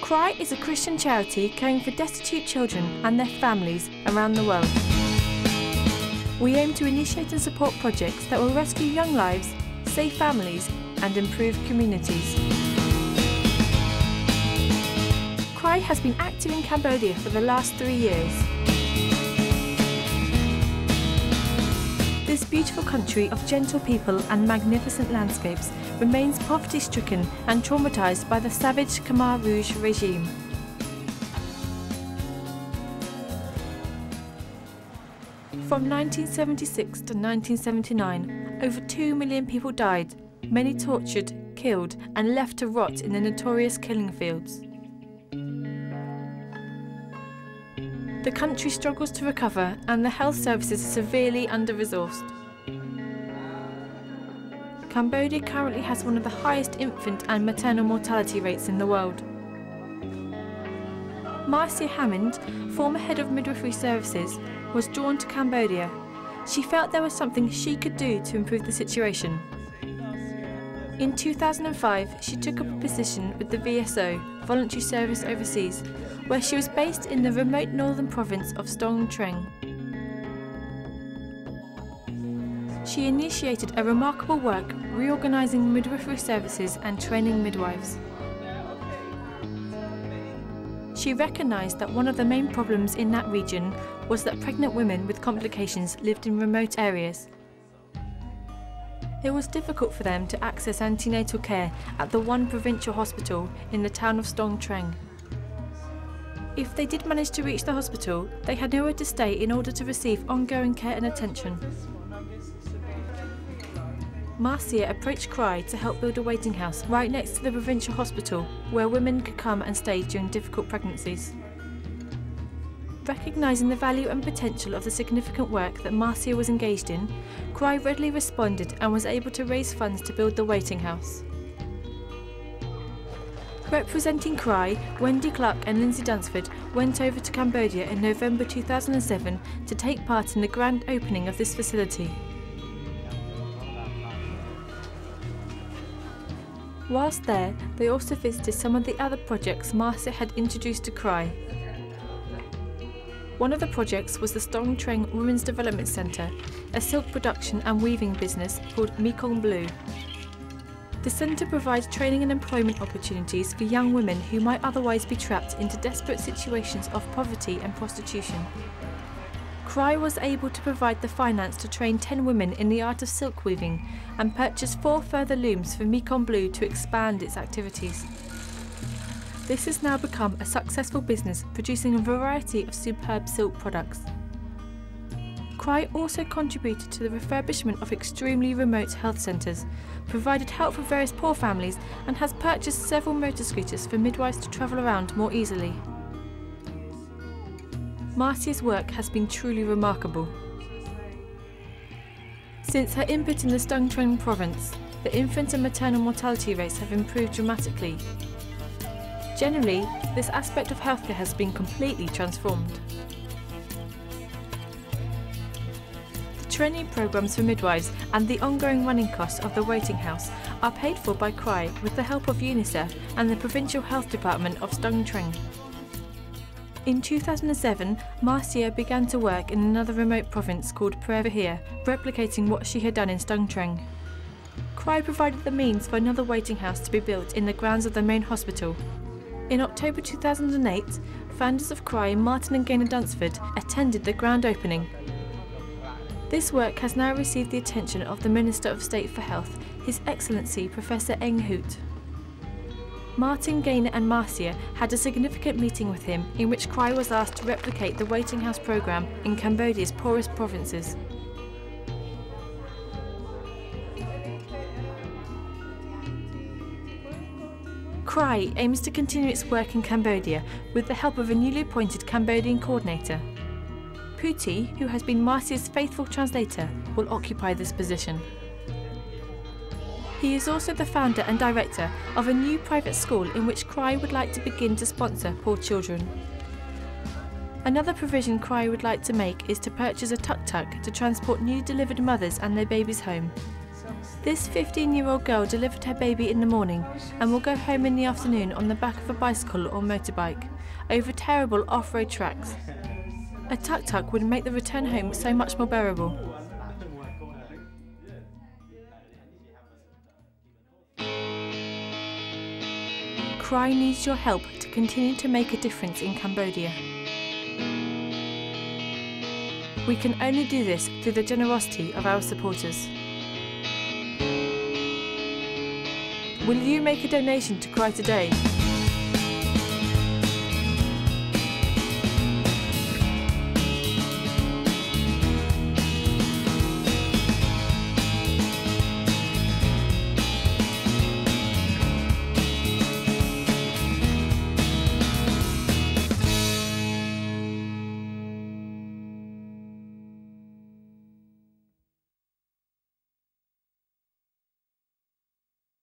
CRY is a Christian charity caring for destitute children and their families around the world. We aim to initiate and support projects that will rescue young lives, save families and improve communities. CRY has been active in Cambodia for the last 3 years. This beautiful country of gentle people and magnificent landscapes remains poverty-stricken and traumatised by the savage Khmer Rouge regime. From 1976 to 1979, over 2 million people died, many tortured, killed and left to rot in the notorious killing fields. The country struggles to recover and the health services are severely under-resourced. Cambodia currently has one of the highest infant and maternal mortality rates in the world. Marcia Hammond, former head of midwifery services, was drawn to Cambodia. She felt there was something she could do to improve the situation. In 2005, she took up a position with the VSO, Voluntary Service Overseas, where she was based in the remote northern province of Stong Treng. She initiated a remarkable work reorganising midwifery services and training midwives. She recognised that one of the main problems in that region was that pregnant women with complications lived in remote areas. It was difficult for them to access antenatal care at the one provincial hospital in the town of Stong Treng. If they did manage to reach the hospital, they had nowhere to stay in order to receive ongoing care and attention. Marcia approached CRY to help build a waiting house right next to the provincial hospital where women could come and stay during difficult pregnancies. Recognising the value and potential of the significant work that Marcia was engaged in, CRY readily responded and was able to raise funds to build the waiting house. Representing CRY, Wendy Clark and Lindsay Dunsford went over to Cambodia in November 2007 to take part in the grand opening of this facility. Whilst there, they also visited some of the other projects Marcia had introduced to CRY. One of the projects was the Stong Treng Women's Development Centre, a silk production and weaving business called Mekong Blue. The centre provides training and employment opportunities for young women who might otherwise be trapped into desperate situations of poverty and prostitution. CRY was able to provide the finance to train 10 women in the art of silk weaving and purchase 4 further looms for Mekong Blue to expand its activities. This has now become a successful business producing a variety of superb silk products. CRY also contributed to the refurbishment of extremely remote health centres, provided help for various poor families and has purchased several motor scooters for midwives to travel around more easily. Marcia's work has been truly remarkable. Since her input in the Stong Treng province, the infant and maternal mortality rates have improved dramatically. Generally, this aspect of healthcare has been completely transformed. The training programmes for midwives and the ongoing running costs of the waiting house are paid for by CRY with the help of UNICEF and the Provincial Health Department of Stong Treng. In 2007, Marcia began to work in another remote province called Prevahir, replicating what she had done in Stong Treng. CRY provided the means for another waiting house to be built in the grounds of the main hospital. In October 2008, founders of CRY, Martin and Gaynor Dunsford, attended the grand opening. This work has now received the attention of the Minister of State for Health, His Excellency Professor Eng Hoot. Martin, Gaynor and Marcia had a significant meeting with him in which CRY was asked to replicate the waiting house programme in Cambodia's poorest provinces. CRY aims to continue its work in Cambodia with the help of a newly appointed Cambodian coordinator. Puti, who has been Marcia's faithful translator, will occupy this position. He is also the founder and director of a new private school in which CRY would like to begin to sponsor poor children. Another provision CRY would like to make is to purchase a tuk-tuk to transport newly delivered mothers and their babies home. This 15-year-old girl delivered her baby in the morning and will go home in the afternoon on the back of a bicycle or motorbike, over terrible off-road tracks. A tuk-tuk would make the return home so much more bearable. CRY needs your help to continue to make a difference in Cambodia. We can only do this through the generosity of our supporters. Will you make a donation to CRY today?